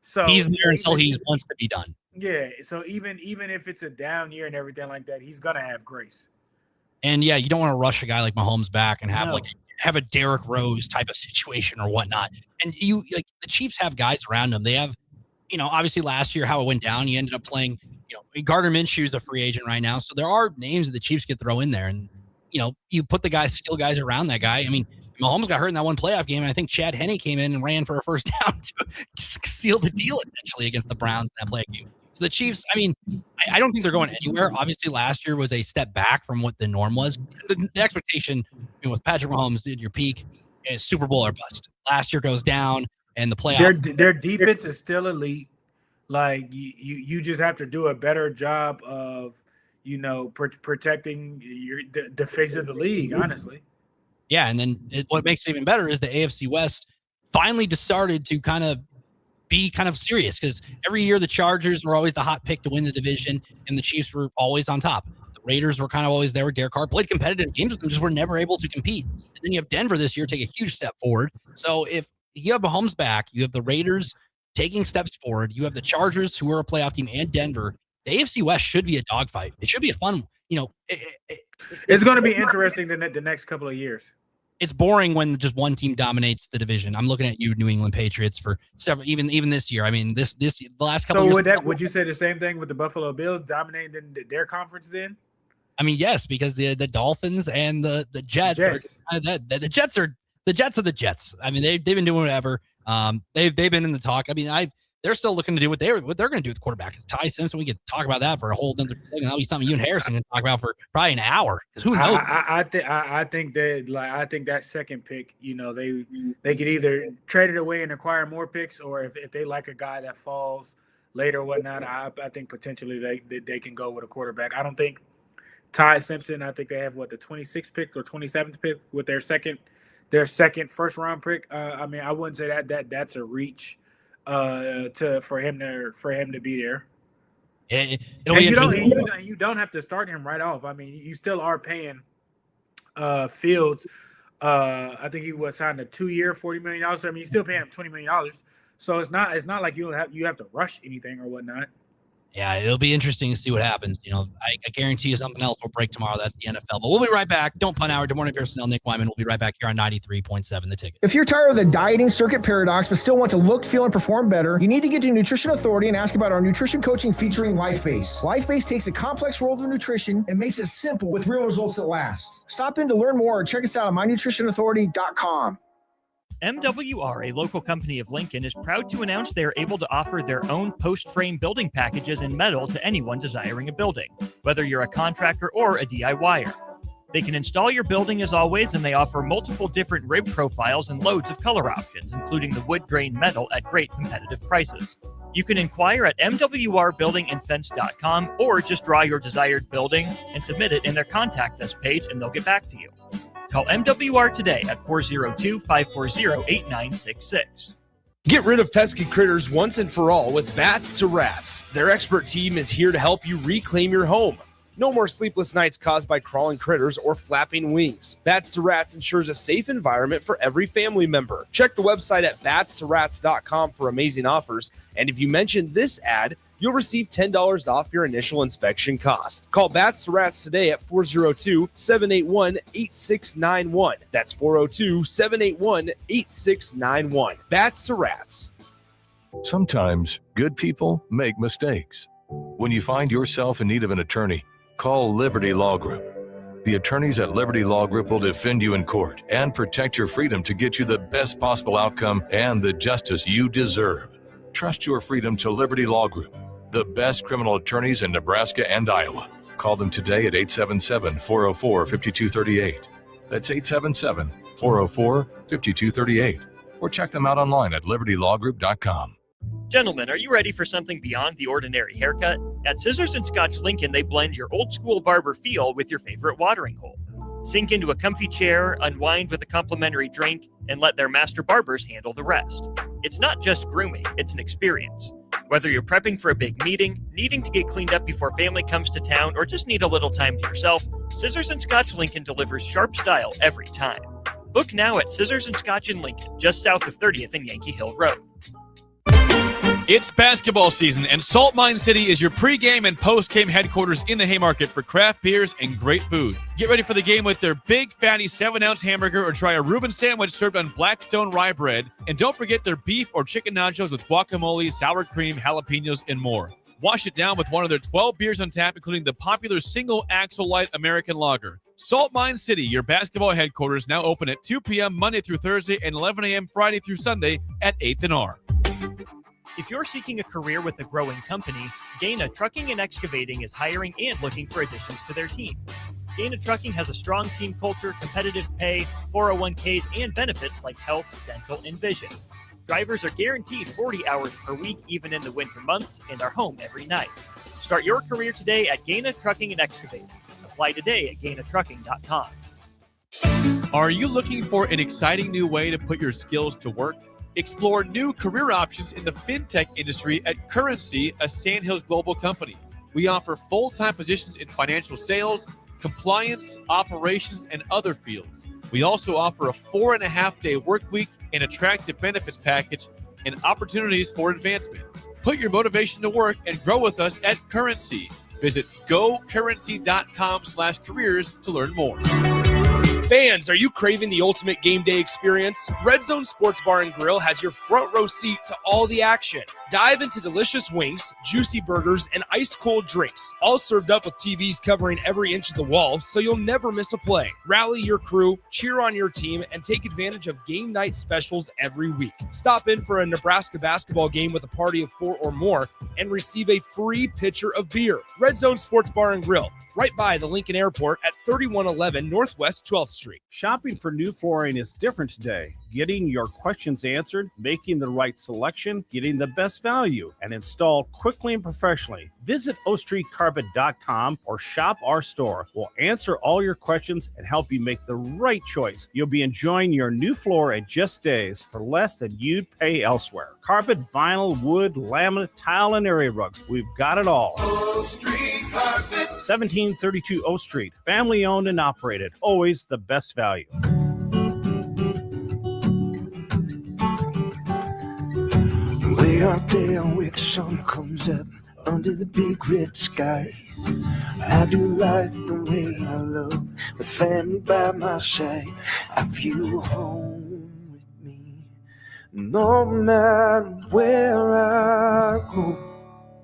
So he's there until he wants to be done. Yeah. So even if it's a down year and everything like that, he's going to have grace. And yeah, you don't want to rush a guy like Mahomes back and have a Derrick Rose type of situation or whatnot. And the Chiefs have guys around them. They have, obviously last year how it went down, you ended up playing, Gardner Minshew's a free agent right now. So there are names that the Chiefs could throw in there. And, you put the skill guys around that guy. I mean, Mahomes got hurt in that one playoff game, and I think Chad Henne came in and ran for a first down to seal the deal essentially against the Browns in that playoff game. So the Chiefs, I mean, I don't think they're going anywhere. Obviously, last year was a step back from what the norm was. The expectation with Patrick Mahomes at your peak is Super Bowl or bust. Last year goes down, and the playoff. Their defense is still elite. Like you just have to do a better job of protecting the face of the league. Honestly. Yeah, and then what makes it even better is the AFC West finally started to kind of be kind of serious, because every year the Chargers were always the hot pick to win the division, and the Chiefs were always on top. The Raiders were kind of always there with Derek Carr, played competitive games with them, just were never able to compete. And then you have Denver this year take a huge step forward. So if you have Mahomes back, you have the Raiders taking steps forward, you have the Chargers, who are a playoff team, and Denver. The AFC West should be a dogfight. It should be a fun, it's going to be interesting the next couple of years. It's boring when just one team dominates the division. I'm looking at you, New England Patriots, for several, even this year. I mean, the last couple. So years. Would you say the same thing with the Buffalo Bills dominating their conference then? I mean, yes, because the Dolphins and the Jets are kind of that. The Jets are the Jets. I mean, they've been doing whatever. They've been in the talk. I mean, they're still looking to do what they're going to do with the quarterback. It's Ty Simpson. We could talk about that for a whole other thing. That'll be something you and Harrison can talk about for probably an hour. Because who knows? I think that second pick, they could either trade it away and acquire more picks, or if they like a guy that falls later or whatnot, I think potentially they can go with a quarterback. I don't think Ty Simpson. I think they have the 26th pick or 27th pick with their second first round pick. I mean, I wouldn't say that's a reach for him to be there. You don't have to start him right off. I mean, you still are paying Fields. I think he was signed a 2-year, $40 million. So I mean, you still paying him $20 million. So it's not like you have to rush anything or whatnot. Yeah, it'll be interesting to see what happens. I guarantee you something else will break tomorrow. That's the NFL. But we'll be right back. Don't punt hour. Good morning, Pierson-El, Nick Wyman. We'll be right back here on 93.7 The Ticket. If you're tired of the dieting circuit paradox but still want to look, feel, and perform better, you need to get to Nutrition Authority and ask about our nutrition coaching featuring LifeBase. LifeBase takes a complex world of nutrition and makes it simple with real results that last. Stop in to learn more or check us out on mynutritionauthority.com. MWR, a local company of Lincoln, is proud to announce they are able to offer their own post-frame building packages in metal to anyone desiring a building, whether you're a contractor or a DIYer. They can install your building as always, and they offer multiple different rib profiles and loads of color options, including the wood grain metal at great competitive prices. You can inquire at mwrbuildingandfence.com or just draw your desired building and submit it in their contact us page, and they'll get back to you. Call MWR today at 402-540-8966. Get rid of pesky critters once and for all with Bats to Rats. Their expert team is here to help you reclaim your home. No more sleepless nights caused by crawling critters or flapping wings. Bats to Rats ensures a safe environment for every family member. Check the website at batstoRats.com for amazing offers. And if you mention this ad, you'll receive $10 off your initial inspection cost. Call Bats to Rats today at 402-781-8691. That's 402-781-8691. Bats to Rats. Sometimes good people make mistakes. When you find yourself in need of an attorney, call Liberty Law Group. The attorneys at Liberty Law Group will defend you in court and protect your freedom to get you the best possible outcome and the justice you deserve. Trust your freedom to Liberty Law Group, the best criminal attorneys in Nebraska and Iowa. Call them today at 877-404-5238. That's 877-404-5238. Or check them out online at libertylawgroup.com. Gentlemen, are you ready for something beyond the ordinary haircut? At Scissors and Scotch Lincoln, they blend your old school barber feel with your favorite watering hole. Sink into a comfy chair, unwind with a complimentary drink, and let their master barbers handle the rest. It's not just grooming, it's an experience. Whether you're prepping for a big meeting, needing to get cleaned up before family comes to town, or just need a little time to yourself, Scissors and Scotch Lincoln delivers sharp style every time. Book now at Scissors and Scotch in Lincoln, just south of 30th and Yankee Hill Road. It's basketball season, and Salt Mine City is your pregame and postgame headquarters in the Haymarket for craft beers and great food. Get ready for the game with their big, fatty 7-ounce hamburger or try a Reuben sandwich served on Blackstone rye bread. And don't forget their beef or chicken nachos with guacamole, sour cream, jalapenos, and more. Wash it down with one of their 12 beers on tap, including the popular Single Axle Light American Lager. Salt Mine City, your basketball headquarters, now open at 2 p.m. Monday through Thursday and 11 a.m. Friday through Sunday at 8th and R. If you're seeking a career with a growing company, Gaina Trucking and Excavating is hiring and looking for additions to their team. Gaina Trucking has a strong team culture, competitive pay, 401ks, and benefits like health, dental, and vision. Drivers are guaranteed 40 hours per week, even in the winter months, and are home every night. Start your career today at Gaina Trucking and Excavating. Apply today at GainaTrucking.com. Are you looking for an exciting new way to put your skills to work? Explore new career options in the fintech industry at Currency, a Sandhills global company. We offer full-time positions in financial sales, compliance, operations, and other fields. We also offer a 4.5-day work week, an attractive benefits package, and opportunities for advancement. Put your motivation to work and grow with us at Currency. Visit gocurrency.com/careers to learn more. Fans, are you craving the ultimate game day experience? Red Zone Sports Bar and Grill has your front row seat to all the action. Dive into delicious wings, juicy burgers, and ice-cold drinks, all served up with TVs covering every inch of the wall, so you'll never miss a play. Rally your crew, cheer on your team, and take advantage of game night specials every week. Stop in for a Nebraska basketball game with a party of 4 or more and receive a free pitcher of beer. Red Zone Sports Bar and Grill, right by the Lincoln Airport at 3111 Northwest 12th Street. Shopping for new flooring is different today. Getting your questions answered, making the right selection, getting the best value, and installed quickly and professionally. Visit ostreetcarpet.com or shop our store. We'll answer all your questions and help you make the right choice. You'll be enjoying your new floor in just days for less than you'd pay elsewhere. Carpet, vinyl, wood, laminate, tile, and area rugs. We've got it all. O Street Carpet. 1732 O Street. Family owned and operated. Always the best value. Way out there where the sun comes up under the big red sky, I do life the way I love, with family by my side. I feel home with me, no matter where I go.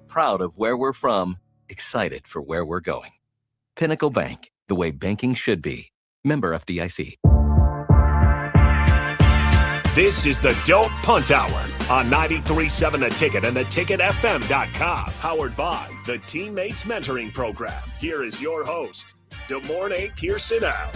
Proud of where we're from, excited for where we're going. Pinnacle Bank, the way banking should be. Member FDIC. This is the Don't Punt Hour on 93.7 The Ticket and theticketfm.com. Powered by the Teammates Mentoring Program. Here is your host, DeMornay Pierson-El.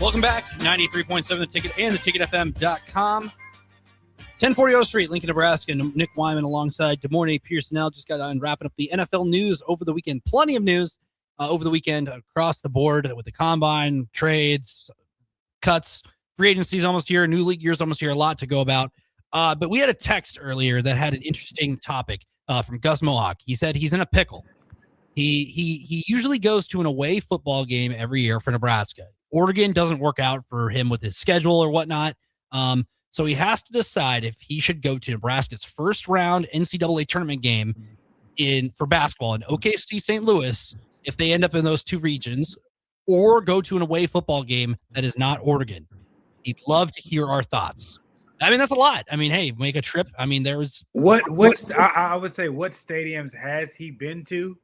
Welcome back. 93.7 The Ticket and theticketfm.com. 1040 O Street, Lincoln, Nebraska. Nick Wyman alongside DeMornay Pierson-El. Just got on wrapping up the NFL news over the weekend. Plenty of news over the weekend across the board with the combine, trades, cuts. Free agency is almost here. New league year is almost here. A lot to go about. But we had a text earlier that had an interesting topic from Gus Mohawk. He said he's in a pickle. He usually goes to an away football game every year for Nebraska. Oregon doesn't work out for him with his schedule or whatnot. So he has to decide if he should go to Nebraska's first round NCAA tournament game for basketball in OKC St. Louis if they end up in those two regions, or go to an away football game that is not Oregon. He'd love to hear our thoughts. I mean, that's a lot. I mean, hey, make a trip. I mean, there's I would say what stadiums has he been to?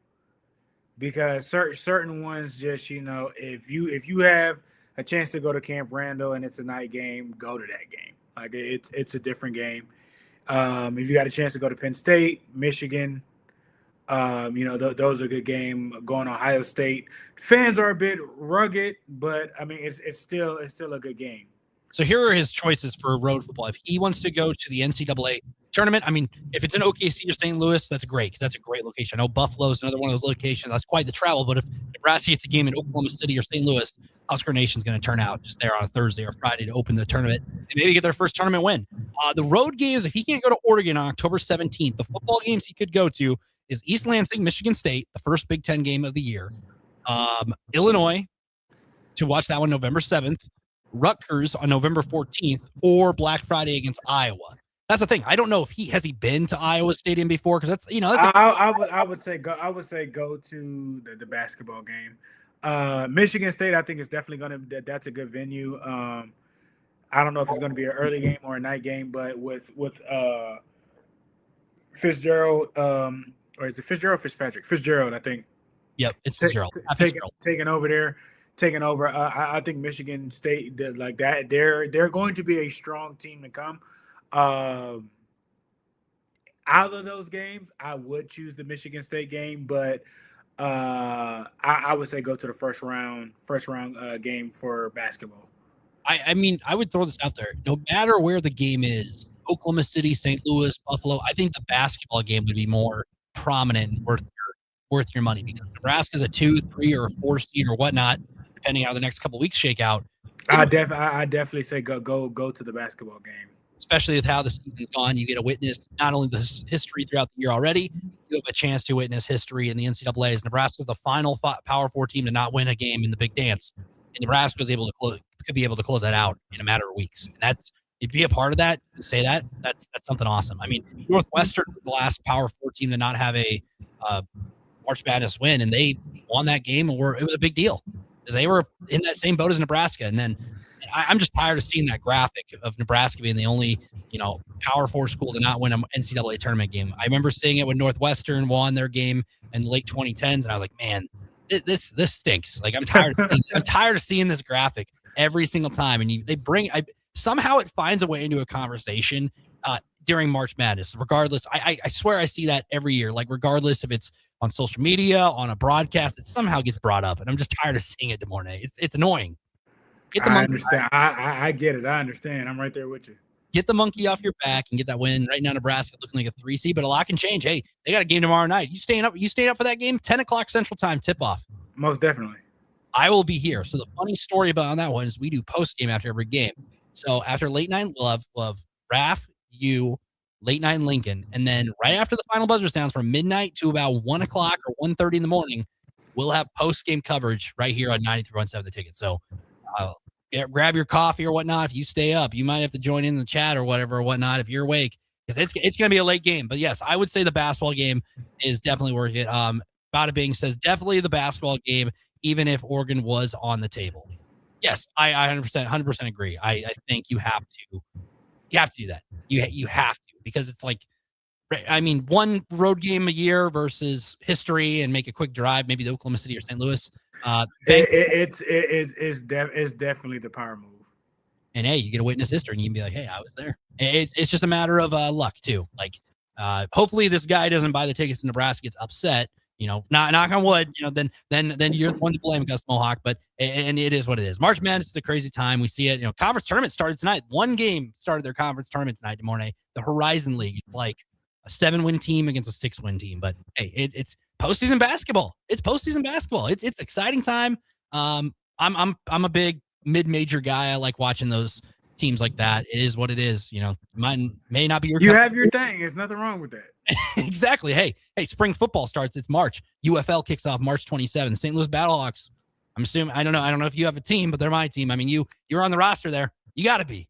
Because certain ones, just if you have a chance to go to Camp Randall and it's a night game, go to that game. Like it's a different game. If you got a chance to go to Penn State, Michigan, those are a good game. Going to Ohio State, fans are a bit rugged, but I mean it's still a good game. So here are his choices for road football. If he wants to go to the NCAA tournament, I mean, if it's in OKC or St. Louis, that's great because that's a great location. I know Buffalo's another one of those locations. That's quite the travel. But if Nebraska gets a game in Oklahoma City or St. Louis, Husker Nation's going to turn out just there on a Thursday or Friday to open the tournament and maybe get their first tournament win. The road games, if he can't go to Oregon on October 17th, the football games he could go to is East Lansing, Michigan State, the first Big Ten game of the year. Illinois, to watch that one November 7th. Rutgers on November 14th, or Black Friday against Iowa. That's the thing. I don't know if has he been to Iowa Stadium before, because that's I would say go to the basketball game. Michigan State, I think is definitely that's a good venue. I don't know if it's going to be an early game or a night game, but with Fitzgerald, or is it Fitzgerald or Fitzpatrick? Fitzgerald, I think. Yep, it's Fitzgerald. Taking over there. I think Michigan State did like that. They're going to be a strong team to come. Out of those games, I would choose the Michigan State game, but I would say go to the first round game for basketball. I mean, I would throw this out there. No matter where the game is, Oklahoma City, St. Louis, Buffalo, I think the basketball game would be more prominent and worth your money, because Nebraska's a 2, 3, or 4 seed or whatnot, depending on how the next couple of weeks shake out. I definitely say go to the basketball game. Especially with how the season's gone, you get to witness not only the history throughout the year already, you have a chance to witness history in the NCAAs. Nebraska's the final Power 4 team to not win a game in the Big Dance, and Nebraska could be able to close that out in a matter of weeks. And if you be a part of that, say that's something awesome. I mean, Northwestern was the last Power 4 team to not have a March Madness win, and they won that game, and it was a big deal because they were in that same boat as Nebraska. And then I'm just tired of seeing that graphic of Nebraska being the only, Power 4 school to not win an NCAA tournament game. I remember seeing it when Northwestern won their game in the late 2010s, and I was like, man, this stinks. Like, I'm tired of seeing this graphic every single time. And somehow it finds a way into a conversation during March Madness. Regardless, I swear I see that every year. Like, regardless if it's on social media, on a broadcast, it somehow gets brought up, and I'm just tired of seeing it, DeMornay. It's annoying. I understand. I get it. I understand. I'm right there with you. Get the monkey off your back and get that win. Right now, Nebraska looking like a 3 seed, but a lot can change. Hey, they got a game tomorrow night. You staying up for that game? 10 o'clock Central Time tip-off. Most definitely. I will be here. So the funny story about that one is we do post-game after every game. So after late night, we'll have Raph, you, late night in Lincoln, and then right after the final buzzer sounds from midnight to about 1 o'clock or 1:30 in the morning, we'll have post-game coverage right here on 93.7 The Ticket. So grab your coffee or whatnot. If you stay up, you might have to join in the chat or whatever or whatnot if you're awake, because it's going to be a late game. But yes, I would say the basketball game is definitely worth it. Bada Bing says definitely the basketball game, even if Oregon was on the table. Yes, I 100% agree. I think you have to do that. You have to, because it's like, I mean, one road game a year versus history and make a quick drive, maybe to Oklahoma City or St. Louis. It's definitely the power move. And hey, you get to witness history and you can be like, hey, I was there. It's just a matter of luck too. Like, hopefully this guy doesn't buy the tickets to Nebraska, gets upset. Knock on wood. Then you're the one to blame, Gus Mohawk. But and it is what it is. March Madness is a crazy time. We see it. Conference tournament started tonight. One game started their conference tournament tonight, DeMornay. The Horizon League. It's like a 7-win team against a 6-win team. But hey, it's postseason basketball. It's postseason basketball. It's exciting time. I'm a big mid-major guy. I like watching those teams like that. It is what it is. Mine may not be your. You have your thing. There's nothing wrong with that. Exactly. Hey, spring football starts. It's March. UFL kicks off March 27th. St. Louis Battlehawks. I'm assuming. I don't know if you have a team, but they're my team. I mean, you're on the roster there. You got to be.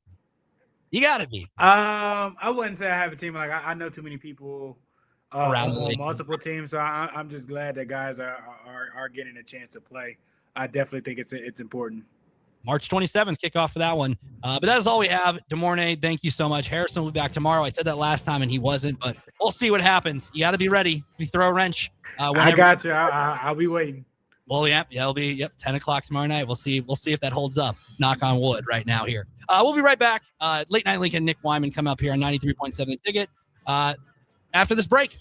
I wouldn't say I have a team. Like, I know too many people around on multiple teams, so I'm just glad that guys are getting a chance to play. I definitely think it's important. March 27th, kickoff for that one. But that is all we have. DeMornay, thank you so much. Harrison will be back tomorrow. I said that last time and he wasn't, but we'll see what happens. You got to be ready. We throw a wrench. I got you. I'll be waiting. Well, yeah, it'll be 10 o'clock tomorrow night. We'll see if that holds up. Knock on wood right now here. We'll be right back. Late Night Lincoln, Nick Wyman come up here on 93.7 The Ticket after this break.